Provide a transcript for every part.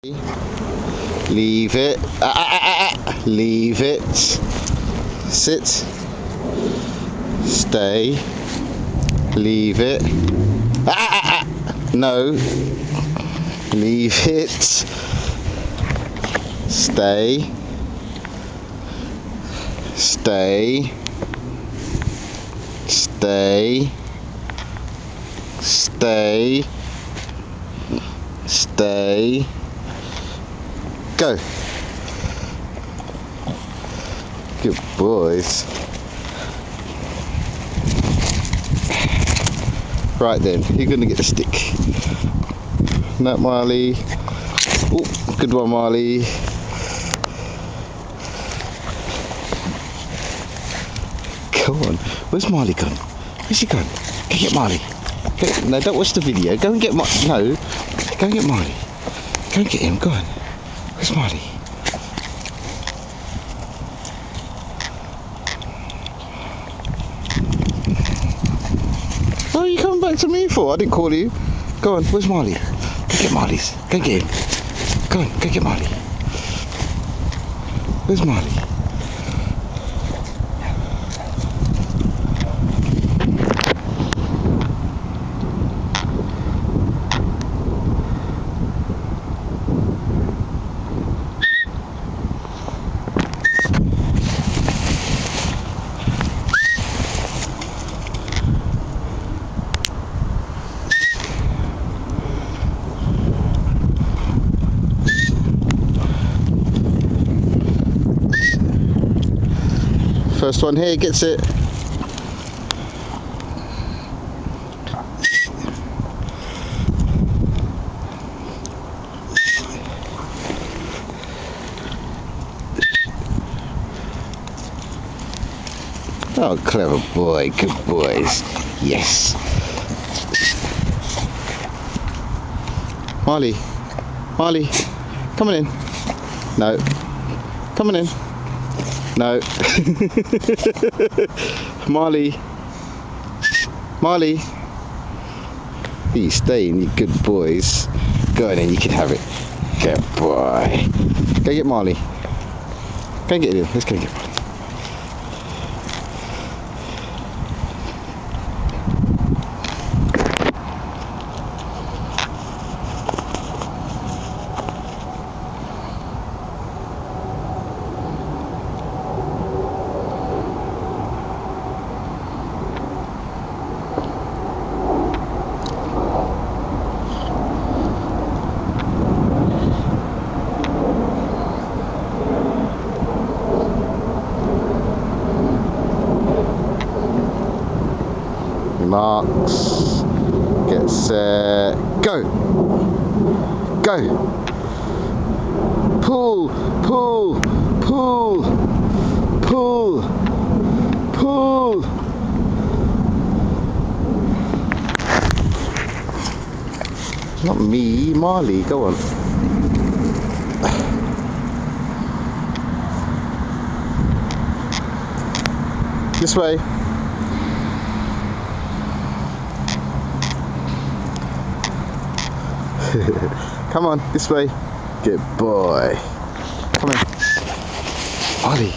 Leave it. Leave it. Sit. Stay. Leave it. No. Leave it. Stay. Stay. Stay. Stay. Stay. Go. Good boys. Right then, you're going to get the stick. No, Marley. Oh, good one, Marley. Go on. Where's Marley gone? Where's he gone? Go get Marley. Go, no, don't watch the video. Go and get Marley. No. Go and get Marley. Go and get him. Go on. Where's Marley? What are you coming back to me for? I didn't call you. Go on. Where's Marley? Go get Marley's. Go get him. Go on. Go get Marley. Where's Marley? First one here gets it. Oh, clever boy, good boys. Yes. Marley, Marley, come on in. No, come on in. No. Marley. Marley. You staying, you good boys. Go on in, you can have it. Good boy. Go get Marley. Go and get it in. Let's go and get Marley. Marks, get set, go, go, pull, pull, pull, pull, pull. Not me, Marley, go on. This way. Come on, this way. Good boy. Come on. Ollie.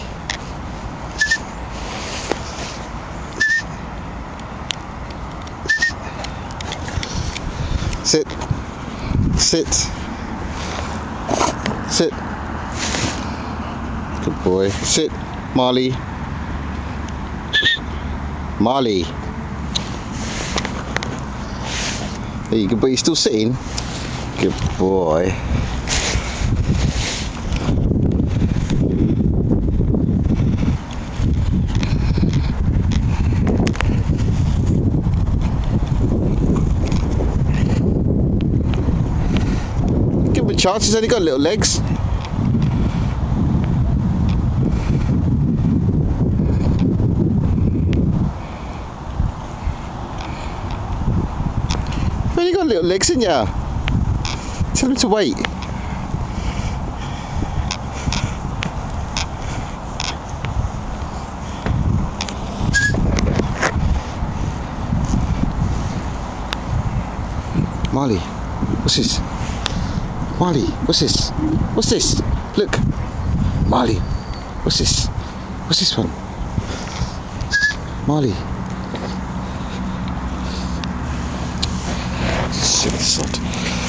Sit. Sit. Sit. Good boy. Sit. Marley. Marley. There you go, but you're still sitting. Good boy. Give him a chance, he's only got little legs. You've only got little legs, ain't ya? Tell him to wait. Marley, what's this? Marley, what's this? What's this? Look. Marley, what's this? What's this one? Marley. Silly sod.